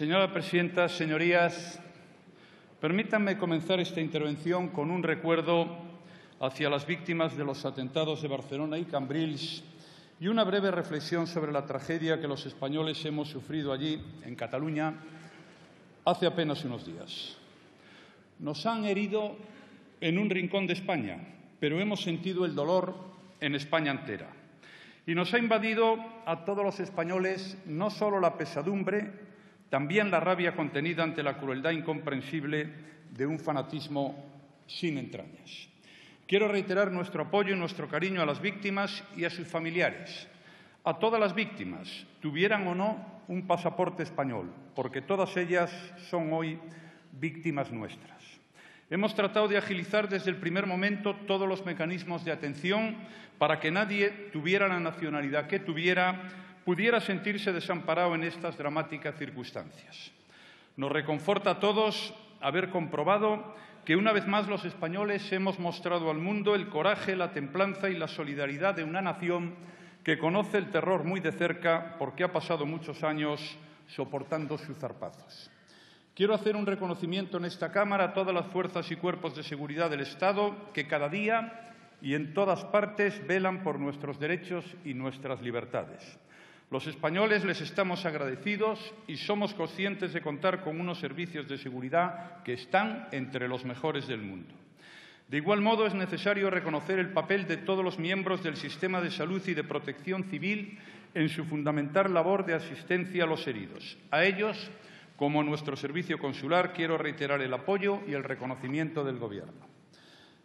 Señora presidenta, señorías, permítanme comenzar esta intervención con un recuerdo hacia las víctimas de los atentados de Barcelona y Cambrils y una breve reflexión sobre la tragedia que los españoles hemos sufrido allí, en Cataluña, hace apenas unos días. Nos han herido en un rincón de España, pero hemos sentido el dolor en España entera. Y nos ha invadido a todos los españoles no solo la pesadumbre, también la rabia contenida ante la crueldad incomprensible de un fanatismo sin entrañas. Quiero reiterar nuestro apoyo y nuestro cariño a las víctimas y a sus familiares, a todas las víctimas, tuvieran o no un pasaporte español, porque todas ellas son hoy víctimas nuestras. Hemos tratado de agilizar desde el primer momento todos los mecanismos de atención para que nadie, tuviera la nacionalidad que tuviera, pudiera sentirse desamparado en estas dramáticas circunstancias. Nos reconforta a todos haber comprobado que una vez más los españoles hemos mostrado al mundo el coraje, la templanza y la solidaridad de una nación que conoce el terror muy de cerca porque ha pasado muchos años soportando sus zarpazos. Quiero hacer un reconocimiento en esta Cámara a todas las fuerzas y cuerpos de seguridad del Estado que cada día y en todas partes velan por nuestros derechos y nuestras libertades. Los españoles les estamos agradecidos y somos conscientes de contar con unos servicios de seguridad que están entre los mejores del mundo. De igual modo, es necesario reconocer el papel de todos los miembros del sistema de salud y de protección civil en su fundamental labor de asistencia a los heridos. A ellos, como a nuestro servicio consular, quiero reiterar el apoyo y el reconocimiento del Gobierno.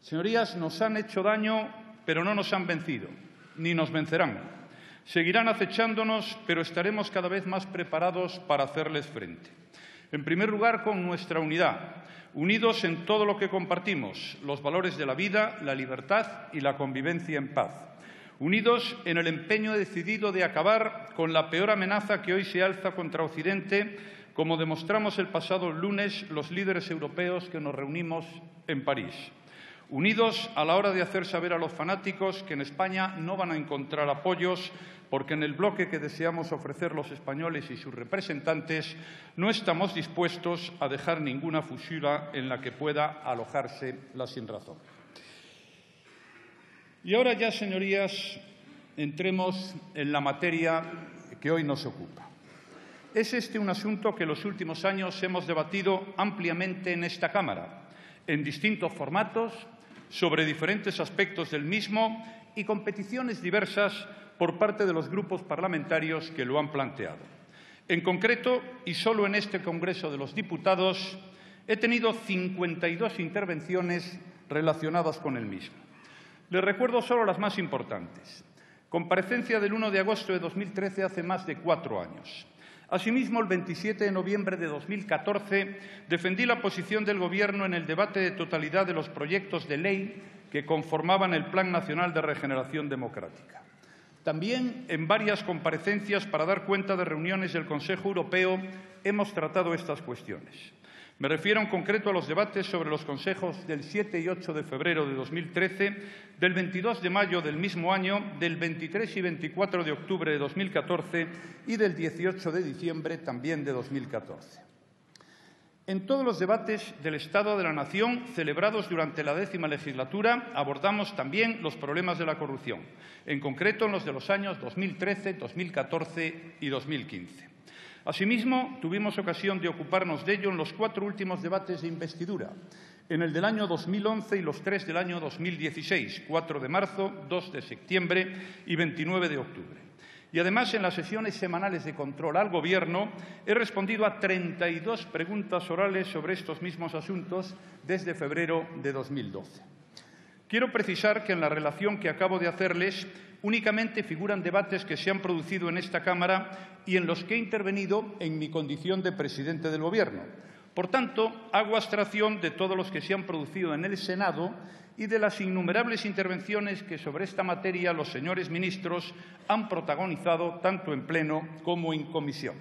Señorías, nos han hecho daño, pero no nos han vencido, ni nos vencerán. Seguirán acechándonos, pero estaremos cada vez más preparados para hacerles frente. En primer lugar, con nuestra unidad, unidos en todo lo que compartimos, los valores de la vida, la libertad y la convivencia en paz. Unidos en el empeño decidido de acabar con la peor amenaza que hoy se alza contra Occidente, como demostramos el pasado lunes los líderes europeos que nos reunimos en París. Unidos a la hora de hacer saber a los fanáticos que en España no van a encontrar apoyos porque en el bloque que deseamos ofrecer los españoles y sus representantes no estamos dispuestos a dejar ninguna fusura en la que pueda alojarse la sinrazón. Y ahora ya, señorías, entremos en la materia que hoy nos ocupa. Es este un asunto que en los últimos años hemos debatido ampliamente en esta Cámara, en distintos formatos, sobre diferentes aspectos del mismo y con peticiones diversas por parte de los grupos parlamentarios que lo han planteado. En concreto, y solo en este Congreso de los Diputados, he tenido 52 intervenciones relacionadas con el mismo. Les recuerdo solo las más importantes. Comparecencia del 1 de agosto de 2013, hace más de 4 años. Asimismo, el 27 de noviembre de 2014, defendí la posición del Gobierno en el debate de totalidad de los proyectos de ley que conformaban el Plan Nacional de Regeneración Democrática. También, en varias comparecencias para dar cuenta de reuniones del Consejo Europeo, hemos tratado estas cuestiones. Me refiero en concreto a los debates sobre los consejos del 7 y 8 de febrero de 2013, del 22 de mayo del mismo año, del 23 y 24 de octubre de 2014 y del 18 de diciembre también de 2014. En todos los debates del Estado de la Nación celebrados durante la 10ª legislatura abordamos también los problemas de la corrupción, en concreto en los de los años 2013, 2014 y 2015. Asimismo, tuvimos ocasión de ocuparnos de ello en los 4 últimos debates de investidura, en el del año 2011 y los 3 del año 2016, 4 de marzo, 2 de septiembre y 29 de octubre. Y además, en las sesiones semanales de control al Gobierno, he respondido a 32 preguntas orales sobre estos mismos asuntos desde febrero de 2012. Quiero precisar que en la relación que acabo de hacerles únicamente figuran debates que se han producido en esta Cámara y en los que he intervenido en mi condición de presidente del Gobierno. Por tanto, hago abstracción de todos los que se han producido en el Senado y de las innumerables intervenciones que sobre esta materia los señores ministros han protagonizado tanto en pleno como en comisión.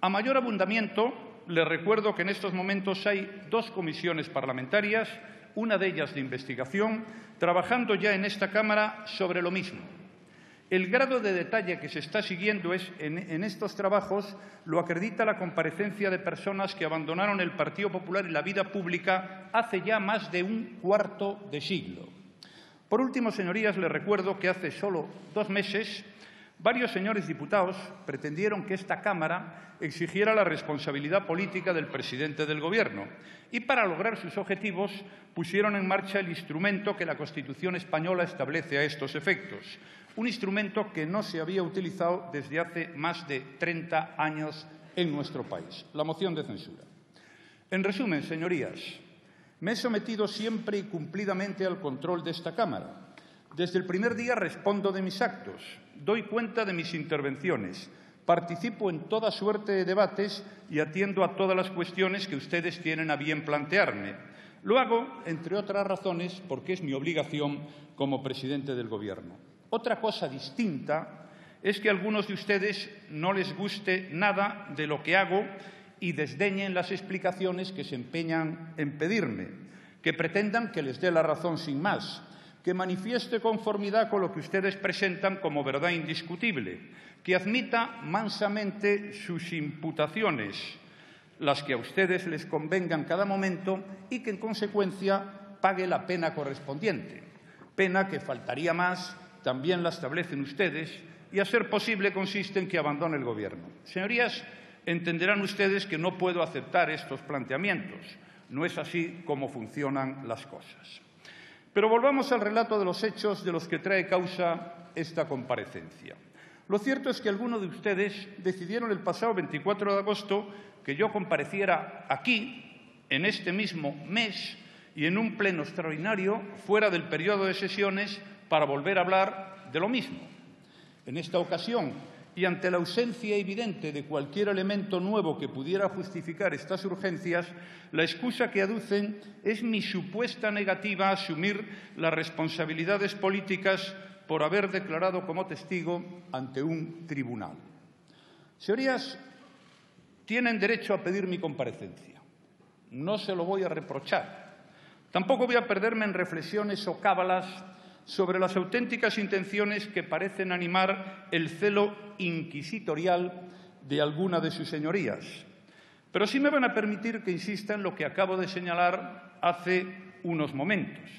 A mayor abundamiento, les recuerdo que en estos momentos hay 2 comisiones parlamentarias, una de ellas de investigación, trabajando ya en esta Cámara sobre lo mismo. El grado de detalle que se está siguiendo en estos trabajos lo acredita la comparecencia de personas que abandonaron el Partido Popular y la vida pública hace ya más de un cuarto de siglo. Por último, señorías, les recuerdo que hace solo 2 meses varios señores diputados pretendieron que esta Cámara exigiera la responsabilidad política del presidente del Gobierno y, para lograr sus objetivos, pusieron en marcha el instrumento que la Constitución española establece a estos efectos, un instrumento que no se había utilizado desde hace más de 30 años en nuestro país, la moción de censura. En resumen, señorías, me he sometido siempre y cumplidamente al control de esta Cámara. Desde el primer día respondo de mis actos, doy cuenta de mis intervenciones, participo en toda suerte de debates y atiendo a todas las cuestiones que ustedes tienen a bien plantearme. Lo hago, entre otras razones, porque es mi obligación como presidente del Gobierno. Otra cosa distinta es que a algunos de ustedes no les guste nada de lo que hago y desdeñen las explicaciones que se empeñan en pedirme, que pretendan que les dé la razón sin más, que manifieste conformidad con lo que ustedes presentan como verdad indiscutible, que admita mansamente sus imputaciones, las que a ustedes les convengan en cada momento, y que, en consecuencia, pague la pena correspondiente. Pena que, faltaría más, también la establecen ustedes y, a ser posible, consiste en que abandone el Gobierno. Señorías, entenderán ustedes que no puedo aceptar estos planteamientos. No es así como funcionan las cosas. Pero volvamos al relato de los hechos de los que trae causa esta comparecencia. Lo cierto es que algunos de ustedes decidieron el pasado 24 de agosto que yo compareciera aquí, en este mismo mes, y en un pleno extraordinario, fuera del periodo de sesiones, para volver a hablar de lo mismo. En esta ocasión, y ante la ausencia evidente de cualquier elemento nuevo que pudiera justificar estas urgencias, la excusa que aducen es mi supuesta negativa a asumir las responsabilidades políticas por haber declarado como testigo ante un tribunal. Señorías, tienen derecho a pedir mi comparecencia. No se lo voy a reprochar. Tampoco voy a perderme en reflexiones o cábalas sobre las auténticas intenciones que parecen animar el celo inquisitorial de alguna de sus señorías. Pero sí me van a permitir que insista en lo que acabo de señalar hace unos momentos,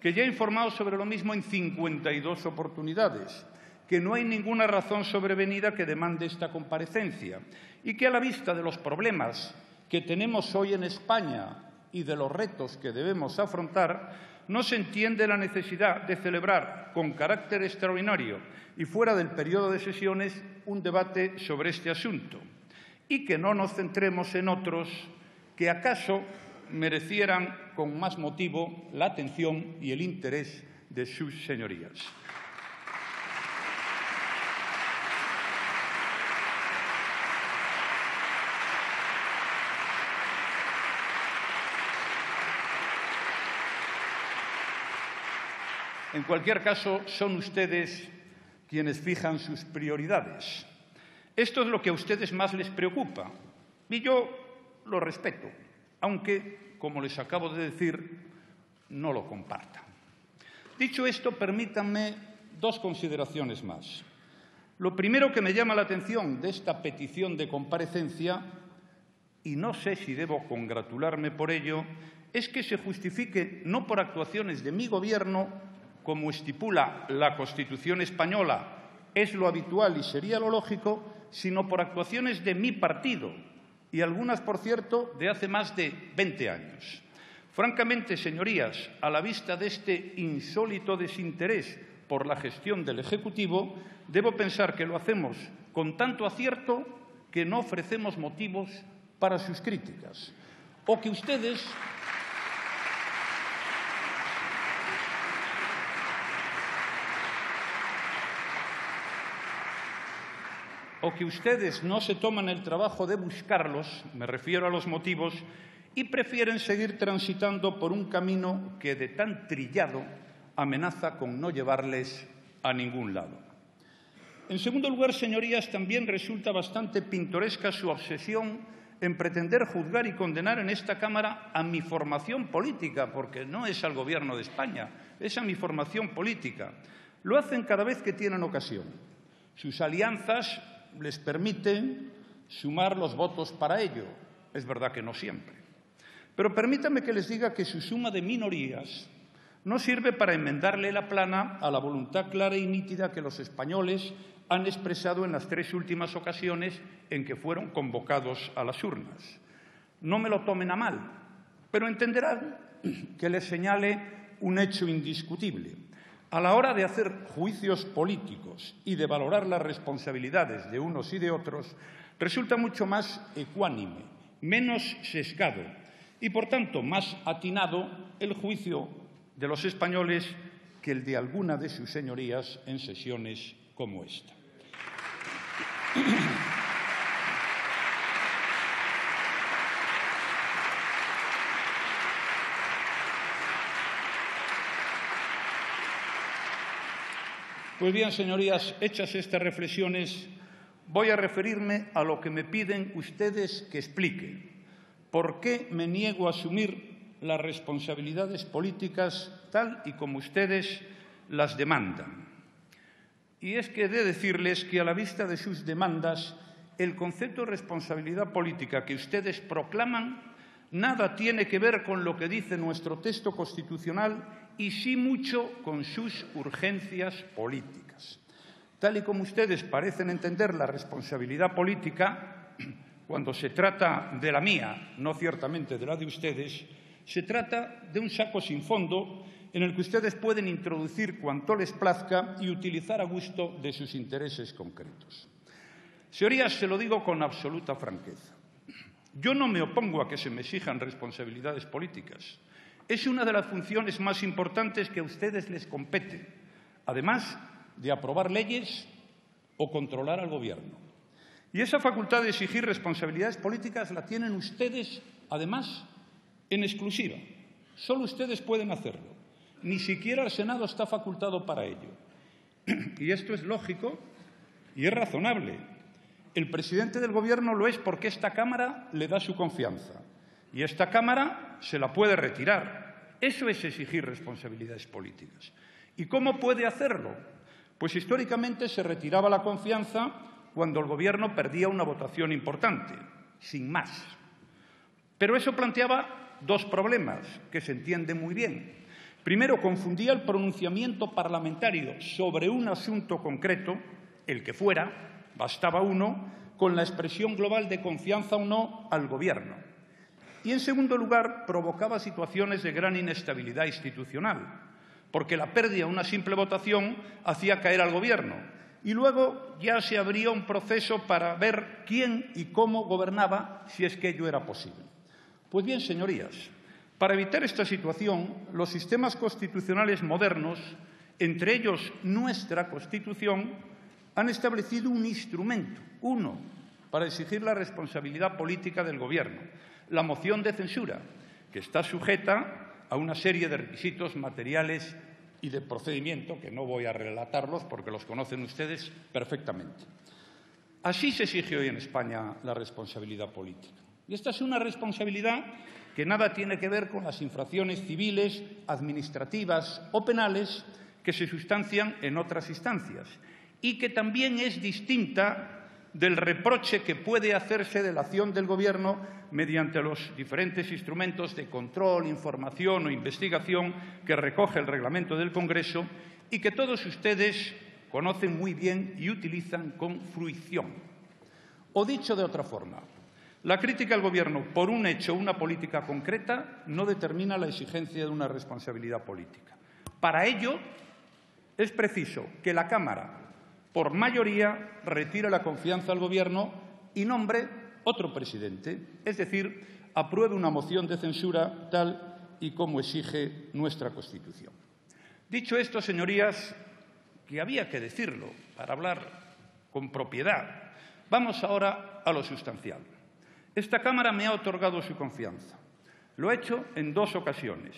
que ya he informado sobre lo mismo en 52 oportunidades, que no hay ninguna razón sobrevenida que demande esta comparecencia y que, a la vista de los problemas que tenemos hoy en España y de los retos que debemos afrontar, no se entiende la necesidad de celebrar con carácter extraordinario y fuera del periodo de sesiones un debate sobre este asunto y que no nos centremos en otros que acaso merecieran con más motivo la atención y el interés de sus señorías. En cualquier caso, son ustedes quienes fijan sus prioridades. Esto es lo que a ustedes más les preocupa y yo lo respeto, aunque, como les acabo de decir, no lo comparta. Dicho esto, permítanme 2 consideraciones más. Lo primero que me llama la atención de esta petición de comparecencia, y no sé si debo congratularme por ello, es que se justifique no por actuaciones de mi Gobierno, como estipula la Constitución española, es lo habitual y sería lo lógico, sino por actuaciones de mi partido, y algunas, por cierto, de hace más de 20 años. Francamente, señorías, a la vista de este insólito desinterés por la gestión del Ejecutivo, debo pensar que lo hacemos con tanto acierto que no ofrecemos motivos para sus críticas, o que ustedes no se toman el trabajo de buscarlos, me refiero a los motivos, y prefieren seguir transitando por un camino que, de tan trillado, amenaza con no llevarles a ningún lado. En segundo lugar, señorías, también resulta bastante pintoresca su obsesión en pretender juzgar y condenar en esta Cámara a mi formación política, porque no es al Gobierno de España, es a mi formación política. Lo hacen cada vez que tienen ocasión. Sus alianzas les permiten sumar los votos para ello. Es verdad que no siempre. Pero permítanme que les diga que su suma de minorías no sirve para enmendarle la plana a la voluntad clara y nítida que los españoles han expresado en las 3 últimas ocasiones en que fueron convocados a las urnas. No me lo tomen a mal, pero entenderán que les señale un hecho indiscutible. A la hora de hacer juicios políticos y de valorar las responsabilidades de unos y de otros, resulta mucho más ecuánime, menos sesgado y, por tanto, más atinado el juicio de los españoles que el de alguna de sus señorías en sesiones como esta. Pues bien, señorías, hechas estas reflexiones, voy a referirme a lo que me piden ustedes que explique. ¿Por qué me niego a asumir las responsabilidades políticas tal y como ustedes las demandan? Y es que he de decirles que a la vista de sus demandas, el concepto de responsabilidad política que ustedes proclaman nada tiene que ver con lo que dice nuestro texto constitucional y sí mucho con sus urgencias políticas. Tal y como ustedes parecen entender la responsabilidad política, cuando se trata de la mía, no ciertamente de la de ustedes, se trata de un saco sin fondo en el que ustedes pueden introducir cuanto les plazca y utilizar a gusto de sus intereses concretos. Señorías, se lo digo con absoluta franqueza. Yo no me opongo a que se me exijan responsabilidades políticas. Es una de las funciones más importantes que a ustedes les compete, además de aprobar leyes o controlar al Gobierno. Y esa facultad de exigir responsabilidades políticas la tienen ustedes, además, en exclusiva. Solo ustedes pueden hacerlo. Ni siquiera el Senado está facultado para ello. Y esto es lógico y es razonable. El presidente del Gobierno lo es porque esta Cámara le da su confianza. Y esta Cámara se la puede retirar. Eso es exigir responsabilidades políticas. ¿Y cómo puede hacerlo? Pues históricamente se retiraba la confianza cuando el Gobierno perdía una votación importante, sin más. Pero eso planteaba 2 problemas que se entienden muy bien. Primero, confundía el pronunciamiento parlamentario sobre un asunto concreto, el que fuera, bastaba uno, con la expresión global de confianza o no al Gobierno. Y, en segundo lugar, provocaba situaciones de gran inestabilidad institucional, porque la pérdida de una simple votación hacía caer al Gobierno. Y luego ya se abría un proceso para ver quién y cómo gobernaba, si es que ello era posible. Pues bien, señorías, para evitar esta situación, los sistemas constitucionales modernos, entre ellos nuestra Constitución, han establecido un instrumento, uno, para exigir la responsabilidad política del Gobierno, la moción de censura, que está sujeta a una serie de requisitos materiales y de procedimiento, que no voy a relatarlos porque los conocen ustedes perfectamente. Así se exige hoy en España la responsabilidad política. Y esta es una responsabilidad que nada tiene que ver con las infracciones civiles, administrativas o penales que se sustancian en otras instancias y que también es distinta del reproche que puede hacerse de la acción del Gobierno mediante los diferentes instrumentos de control, información o investigación que recoge el reglamento del Congreso y que todos ustedes conocen muy bien y utilizan con fruición. O dicho de otra forma, la crítica al Gobierno por un hecho o una política concreta no determina la exigencia de una responsabilidad política. Para ello es preciso que la Cámara, por mayoría, retire la confianza al Gobierno y nombre otro presidente, es decir, apruebe una moción de censura tal y como exige nuestra Constitución. Dicho esto, señorías, que había que decirlo para hablar con propiedad, vamos ahora a lo sustancial. Esta Cámara me ha otorgado su confianza. Lo ha hecho en 2 ocasiones,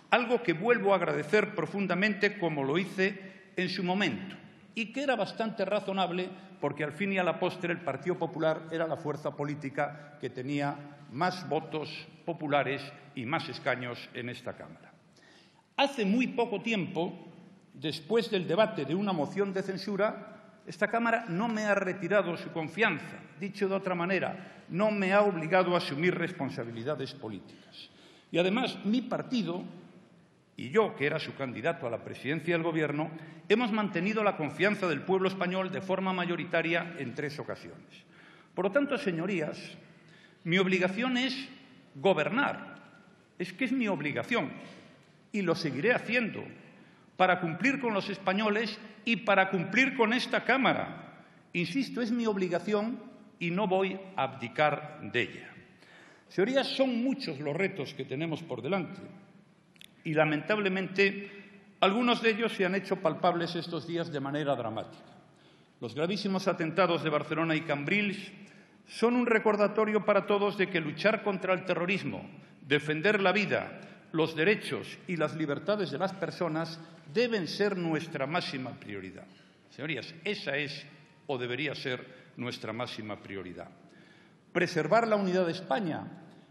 algo que vuelvo a agradecer profundamente como lo hice en su momento y que era bastante razonable porque al fin y a la postre el Partido Popular era la fuerza política que tenía más votos populares y más escaños en esta Cámara. Hace muy poco tiempo después del debate de una moción de censura, esta Cámara no me ha retirado su confianza. Dicho de otra manera, no me ha obligado a asumir responsabilidades políticas. Y además, mi partido y yo, que era su candidato a la presidencia del Gobierno, hemos mantenido la confianza del pueblo español de forma mayoritaria en 3 ocasiones. Por lo tanto, señorías, mi obligación es gobernar. Es que es mi obligación y lo seguiré haciendo para cumplir con los españoles y para cumplir con esta Cámara. Insisto, es mi obligación y no voy a abdicar de ella. Señorías, son muchos los retos que tenemos por delante y, lamentablemente, algunos de ellos se han hecho palpables estos días de manera dramática. Los gravísimos atentados de Barcelona y Cambrils son un recordatorio para todos de que luchar contra el terrorismo, defender la vida, los derechos y las libertades de las personas deben ser nuestra máxima prioridad. Señorías, esa es o debería ser nuestra máxima prioridad. Preservar la unidad de España,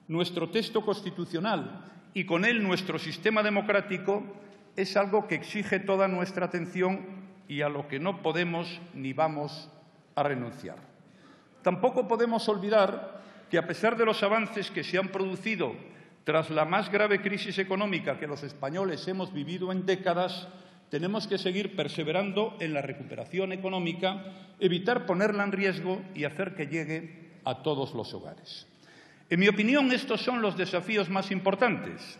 nuestro texto constitucional y con él nuestro sistema democrático es algo que exige toda nuestra atención y a lo que no podemos ni vamos a renunciar. Tampoco podemos olvidar que, a pesar de los avances que se han producido tras la más grave crisis económica que los españoles hemos vivido en décadas, tenemos que seguir perseverando en la recuperación económica, evitar ponerla en riesgo y hacer que llegue a todos los hogares. En mi opinión, estos son los desafíos más importantes.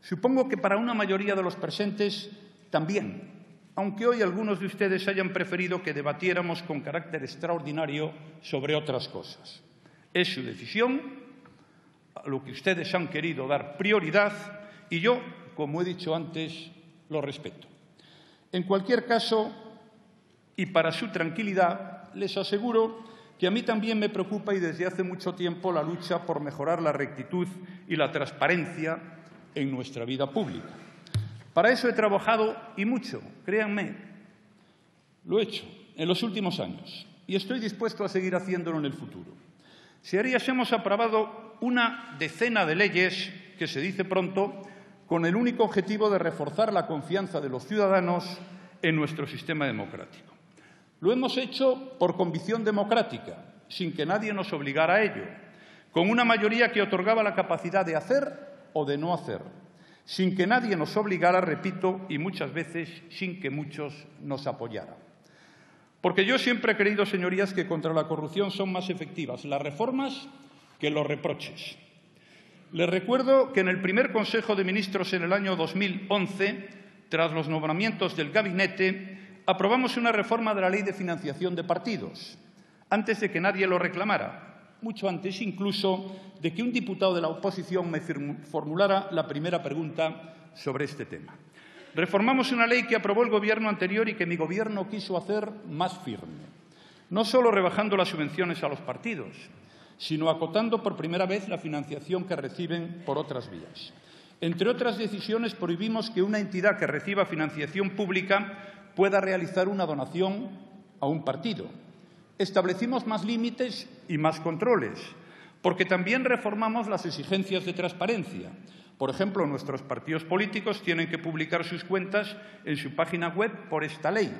Supongo que para una mayoría de los presentes también, aunque hoy algunos de ustedes hayan preferido que debatiéramos con carácter extraordinario sobre otras cosas. Es su decisión, a lo que ustedes han querido dar prioridad, y yo, como he dicho antes, lo respeto. En cualquier caso, y para su tranquilidad, les aseguro que a mí también me preocupa y desde hace mucho tiempo la lucha por mejorar la rectitud y la transparencia en nuestra vida pública. Para eso he trabajado y mucho, créanme, lo he hecho en los últimos años y estoy dispuesto a seguir haciéndolo en el futuro. Señorías, hemos aprobado una decena de leyes, que se dice pronto, con el único objetivo de reforzar la confianza de los ciudadanos en nuestro sistema democrático. Lo hemos hecho por convicción democrática, sin que nadie nos obligara a ello, con una mayoría que otorgaba la capacidad de hacer o de no hacer, sin que nadie nos obligara, repito, y muchas veces sin que muchos nos apoyaran. Porque yo siempre he creído, señorías, que contra la corrupción son más efectivas las reformas que los reproches. Les recuerdo que en el primer Consejo de Ministros en el año 2011, tras los nombramientos del gabinete, aprobamos una reforma de la Ley de Financiación de Partidos, antes de que nadie lo reclamara, mucho antes incluso de que un diputado de la oposición me formulara la primera pregunta sobre este tema. Reformamos una ley que aprobó el Gobierno anterior y que mi Gobierno quiso hacer más firme, no solo rebajando las subvenciones a los partidos, sino acotando por primera vez la financiación que reciben por otras vías. Entre otras decisiones, prohibimos que una entidad que reciba financiación pública pueda realizar una donación a un partido. Establecimos más límites y más controles, porque también reformamos las exigencias de transparencia. Por ejemplo, nuestros partidos políticos tienen que publicar sus cuentas en su página web por esta ley.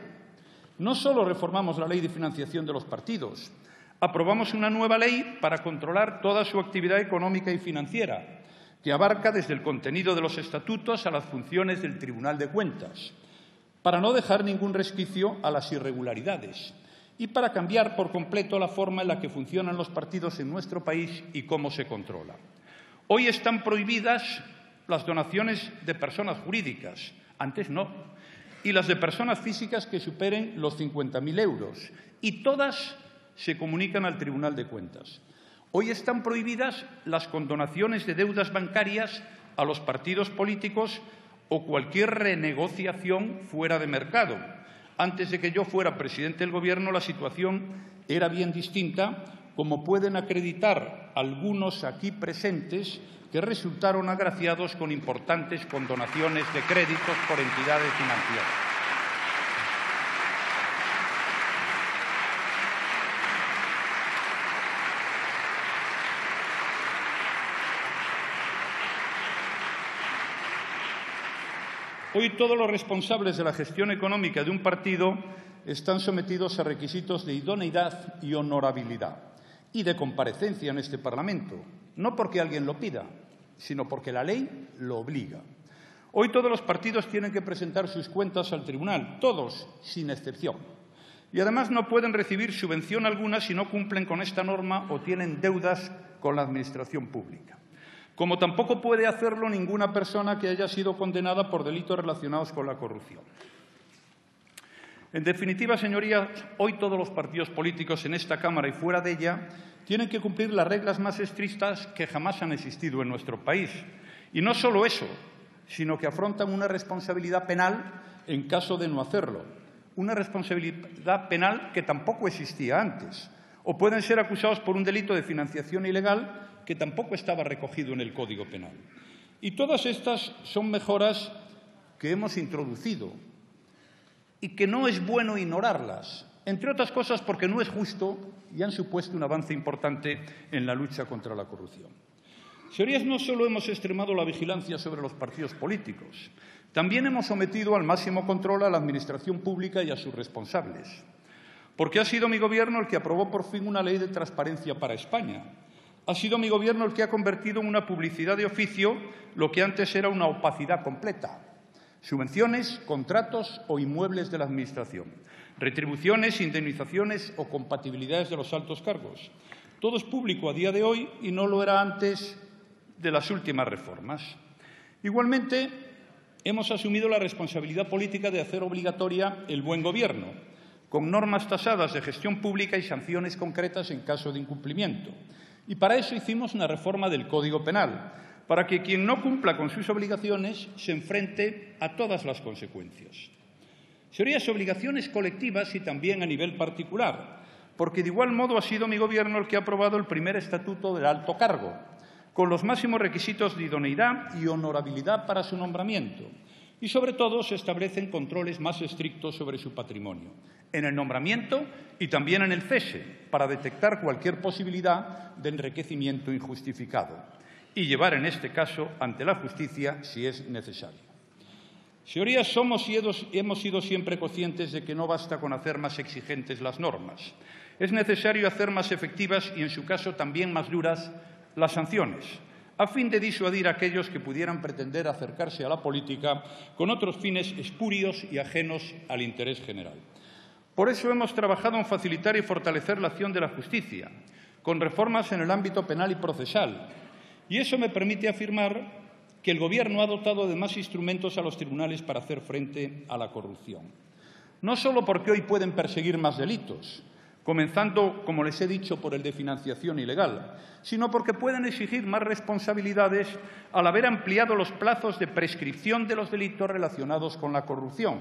No solo reformamos la ley de financiación de los partidos, aprobamos una nueva ley para controlar toda su actividad económica y financiera, que abarca desde el contenido de los estatutos a las funciones del Tribunal de Cuentas, para no dejar ningún resquicio a las irregularidades y para cambiar por completo la forma en la que funcionan los partidos en nuestro país y cómo se controla. Hoy están prohibidas las donaciones de personas jurídicas, antes no, y las de personas físicas que superen los 50.000 euros, y todas se comunican al Tribunal de Cuentas. Hoy están prohibidas las condonaciones de deudas bancarias a los partidos políticos o cualquier renegociación fuera de mercado. Antes de que yo fuera presidente del Gobierno, la situación era bien distinta, como pueden acreditar algunos aquí presentes que resultaron agraciados con importantes condonaciones de créditos por entidades financieras. Hoy todos los responsables de la gestión económica de un partido están sometidos a requisitos de idoneidad y honorabilidad y de comparecencia en este Parlamento, no porque alguien lo pida, sino porque la ley lo obliga. Hoy todos los partidos tienen que presentar sus cuentas al tribunal, todos, sin excepción. Y además no pueden recibir subvención alguna si no cumplen con esta norma o tienen deudas con la Administración pública. Como tampoco puede hacerlo ninguna persona que haya sido condenada por delitos relacionados con la corrupción. En definitiva, señorías, hoy todos los partidos políticos en esta Cámara y fuera de ella tienen que cumplir las reglas más estrictas que jamás han existido en nuestro país. Y no solo eso, sino que afrontan una responsabilidad penal en caso de no hacerlo. Una responsabilidad penal que tampoco existía antes. O pueden ser acusados por un delito de financiación ilegal que tampoco estaba recogido en el Código Penal. Y todas estas son mejoras que hemos introducido y que no es bueno ignorarlas, entre otras cosas porque no es justo y han supuesto un avance importante en la lucha contra la corrupción. Señorías, no solo hemos extremado la vigilancia sobre los partidos políticos, también hemos sometido al máximo control a la Administración pública y a sus responsables. Porque ha sido mi Gobierno el que aprobó por fin una ley de transparencia para España. Ha sido mi Gobierno el que ha convertido en una publicidad de oficio lo que antes era una opacidad completa. Subvenciones, contratos o inmuebles de la Administración. Retribuciones, indemnizaciones o compatibilidades de los altos cargos. Todo es público a día de hoy y no lo era antes de las últimas reformas. Igualmente, hemos asumido la responsabilidad política de hacer obligatoria el buen gobierno, con normas tasadas de gestión pública y sanciones concretas en caso de incumplimiento. Y para eso hicimos una reforma del Código Penal, para que quien no cumpla con sus obligaciones se enfrente a todas las consecuencias. Serían obligaciones colectivas y también a nivel particular, porque de igual modo ha sido mi Gobierno el que ha aprobado el primer Estatuto del Alto Cargo, con los máximos requisitos de idoneidad y honorabilidad para su nombramiento. Y, sobre todo, se establecen controles más estrictos sobre su patrimonio, en el nombramiento y también en el cese, para detectar cualquier posibilidad de enriquecimiento injustificado y llevar, en este caso, ante la justicia si es necesario. Señorías, somos y hemos sido siempre conscientes de que no basta con hacer más exigentes las normas. Es necesario hacer más efectivas y, en su caso, también más duras las sanciones, a fin de disuadir a aquellos que pudieran pretender acercarse a la política con otros fines espurios y ajenos al interés general. Por eso hemos trabajado en facilitar y fortalecer la acción de la justicia, con reformas en el ámbito penal y procesal. Y eso me permite afirmar que el Gobierno ha dotado de más instrumentos a los tribunales para hacer frente a la corrupción. No solo porque hoy pueden perseguir más delitos, comenzando, como les he dicho, por el de financiación ilegal, sino porque pueden exigir más responsabilidades al haber ampliado los plazos de prescripción de los delitos relacionados con la corrupción.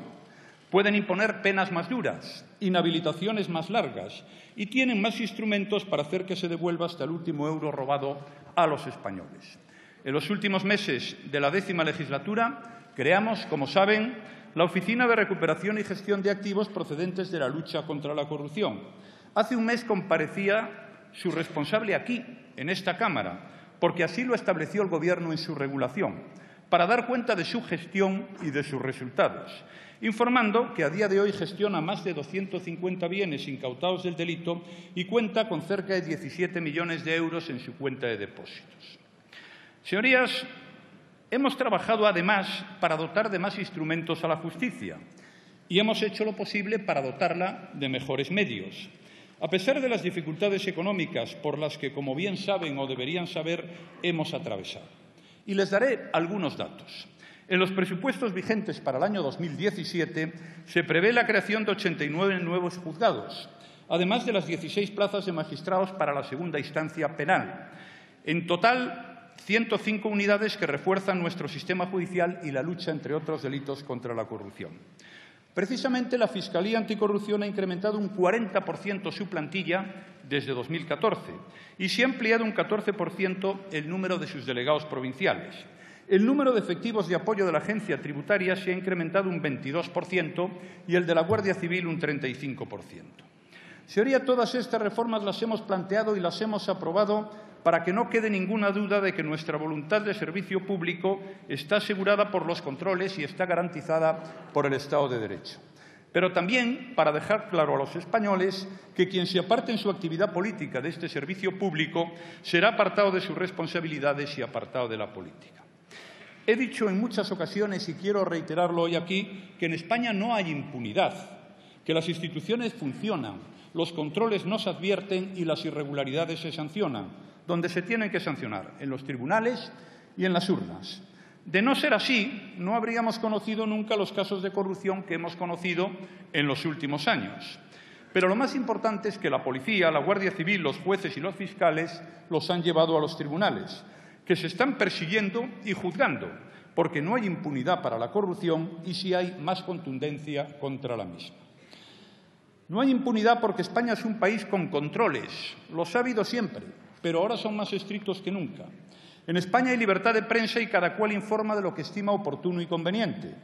Pueden imponer penas más duras, inhabilitaciones más largas y tienen más instrumentos para hacer que se devuelva hasta el último euro robado a los españoles. En los últimos meses de la 10ª legislatura creamos, como saben, la Oficina de Recuperación y Gestión de Activos procedentes de la lucha contra la corrupción. Hace un mes comparecía su responsable aquí, en esta Cámara, porque así lo estableció el Gobierno en su regulación, para dar cuenta de su gestión y de sus resultados, informando que a día de hoy gestiona más de 250 bienes incautados del delito y cuenta con cerca de 17 millones de euros en su cuenta de depósitos. Señorías, hemos trabajado además para dotar de más instrumentos a la justicia y hemos hecho lo posible para dotarla de mejores medios. A pesar de las dificultades económicas por las que, como bien saben o deberían saber, hemos atravesado. Y les daré algunos datos. En los presupuestos vigentes para el año 2017 se prevé la creación de 89 nuevos juzgados, además de las 16 plazas de magistrados para la segunda instancia penal. En total, 105 unidades que refuerzan nuestro sistema judicial y la lucha, entre otros delitos, contra la corrupción. Precisamente la Fiscalía Anticorrupción ha incrementado un 40% su plantilla desde 2014 y se ha ampliado un 14% el número de sus delegados provinciales. El número de efectivos de apoyo de la Agencia Tributaria se ha incrementado un 22% y el de la Guardia Civil un 35%. Señoría, todas estas reformas las hemos planteado y las hemos aprobado para que no quede ninguna duda de que nuestra voluntad de servicio público está asegurada por los controles y está garantizada por el Estado de Derecho. Pero también para dejar claro a los españoles que quien se aparte en su actividad política de este servicio público será apartado de sus responsabilidades y apartado de la política. He dicho en muchas ocasiones, y quiero reiterarlo hoy aquí, que en España no hay impunidad, que las instituciones funcionan, los controles no se advierten y las irregularidades se sancionan, donde se tienen que sancionar, en los tribunales y en las urnas. De no ser así, no habríamos conocido nunca los casos de corrupción que hemos conocido en los últimos años. Pero lo más importante es que la policía, la Guardia Civil, los jueces y los fiscales los han llevado a los tribunales, que se están persiguiendo y juzgando, porque no hay impunidad para la corrupción y sí hay más contundencia contra la misma. No hay impunidad porque España es un país con controles, los ha habido siempre, pero ahora son más estrictos que nunca. En España hay libertad de prensa y cada cual informa de lo que estima oportuno y conveniente.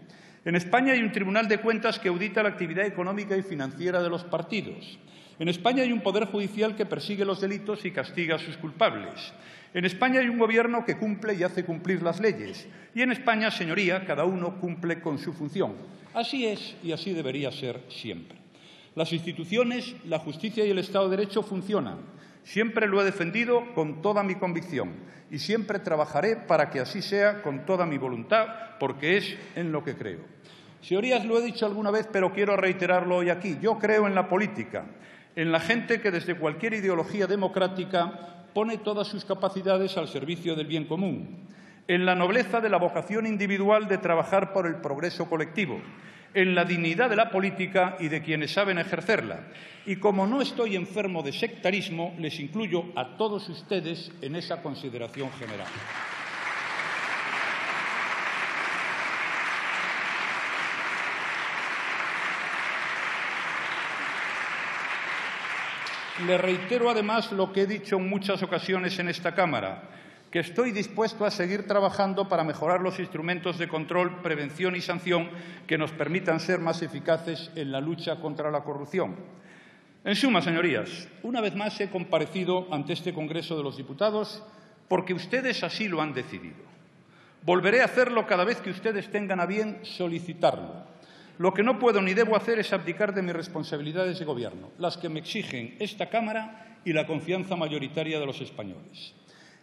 En España hay un Tribunal de Cuentas que audita la actividad económica y financiera de los partidos. En España hay un Poder Judicial que persigue los delitos y castiga a sus culpables. En España hay un Gobierno que cumple y hace cumplir las leyes. Y en España, señoría, cada uno cumple con su función. Así es y así debería ser siempre. Las instituciones, la justicia y el Estado de Derecho funcionan. Siempre lo he defendido con toda mi convicción y siempre trabajaré para que así sea con toda mi voluntad, porque es en lo que creo. Señorías, lo he dicho alguna vez, pero quiero reiterarlo hoy aquí. Yo creo en la política, en la gente que desde cualquier ideología democrática pone todas sus capacidades al servicio del bien común, en la nobleza de la vocación individual de trabajar por el progreso colectivo, en la dignidad de la política y de quienes saben ejercerla. Y como no estoy enfermo de sectarismo, les incluyo a todos ustedes en esa consideración general. Le reitero además lo que he dicho en muchas ocasiones en esta Cámara, que estoy dispuesto a seguir trabajando para mejorar los instrumentos de control, prevención y sanción que nos permitan ser más eficaces en la lucha contra la corrupción. En suma, señorías, una vez más he comparecido ante este Congreso de los Diputados porque ustedes así lo han decidido. Volveré a hacerlo cada vez que ustedes tengan a bien solicitarlo. Lo que no puedo ni debo hacer es abdicar de mis responsabilidades de Gobierno, las que me exigen esta Cámara y la confianza mayoritaria de los españoles.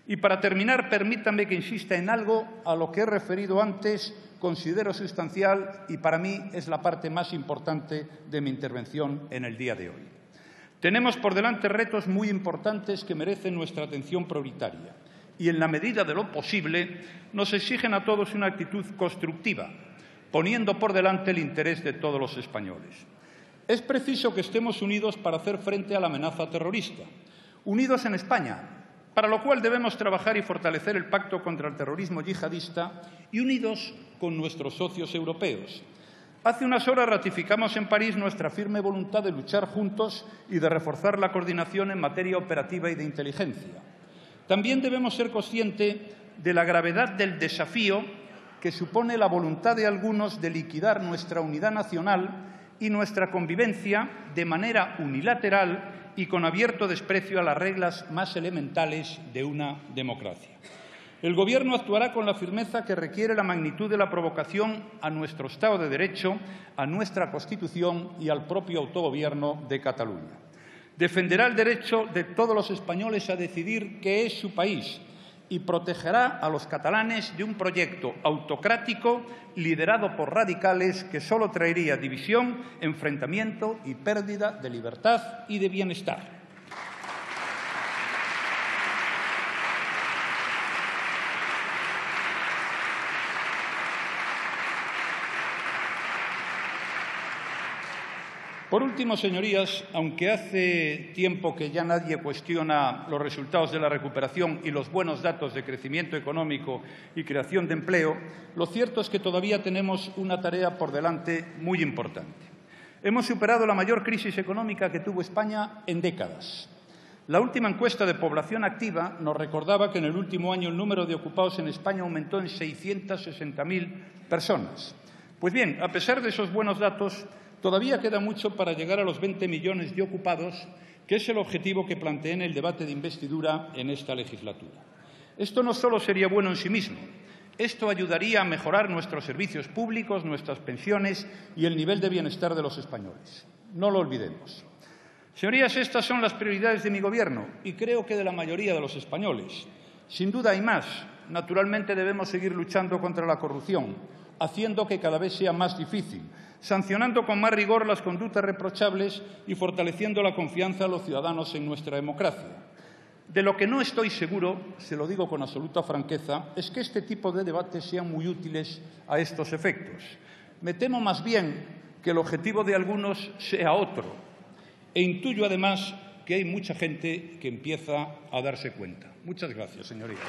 Y para terminar, permítanme que insista en algo a lo que he referido antes, considero sustancial y para mí es la parte más importante de mi intervención en el día de hoy. Tenemos por delante retos muy importantes que merecen nuestra atención prioritaria y, en la medida de lo posible, nos exigen a todos una actitud constructiva, poniendo por delante el interés de todos los españoles. Es preciso que estemos unidos para hacer frente a la amenaza terrorista, unidos en España, para lo cual debemos trabajar y fortalecer el pacto contra el terrorismo yihadista y unidos con nuestros socios europeos. Hace unas horas ratificamos en París nuestra firme voluntad de luchar juntos y de reforzar la coordinación en materia operativa y de inteligencia. También debemos ser conscientes de la gravedad del desafío que supone la voluntad de algunos de liquidar nuestra unidad nacional y nuestra convivencia de manera unilateral y con abierto desprecio a las reglas más elementales de una democracia. El Gobierno actuará con la firmeza que requiere la magnitud de la provocación a nuestro Estado de Derecho, a nuestra Constitución y al propio autogobierno de Cataluña. Defenderá el derecho de todos los españoles a decidir qué es su país y protegerá a los catalanes de un proyecto autocrático liderado por radicales que solo traería división, enfrentamiento y pérdida de libertad y de bienestar. Por último, señorías, aunque hace tiempo que ya nadie cuestiona los resultados de la recuperación y los buenos datos de crecimiento económico y creación de empleo, lo cierto es que todavía tenemos una tarea por delante muy importante. Hemos superado la mayor crisis económica que tuvo España en décadas. La última encuesta de población activa nos recordaba que en el último año el número de ocupados en España aumentó en 660.000 personas. Pues bien, a pesar de esos buenos datos, todavía queda mucho para llegar a los 20 millones de ocupados que es el objetivo que planteé en el debate de investidura en esta legislatura. Esto no solo sería bueno en sí mismo, esto ayudaría a mejorar nuestros servicios públicos, nuestras pensiones y el nivel de bienestar de los españoles. No lo olvidemos. Señorías, estas son las prioridades de mi Gobierno y creo que de la mayoría de los españoles. Sin duda hay más. Naturalmente debemos seguir luchando contra la corrupción, haciendo que cada vez sea más difícil, sancionando con más rigor las conductas reprochables y fortaleciendo la confianza de los ciudadanos en nuestra democracia. De lo que no estoy seguro, se lo digo con absoluta franqueza, es que este tipo de debates sean muy útiles a estos efectos. Me temo más bien que el objetivo de algunos sea otro. E intuyo, además, que hay mucha gente que empieza a darse cuenta. Muchas gracias, señorías.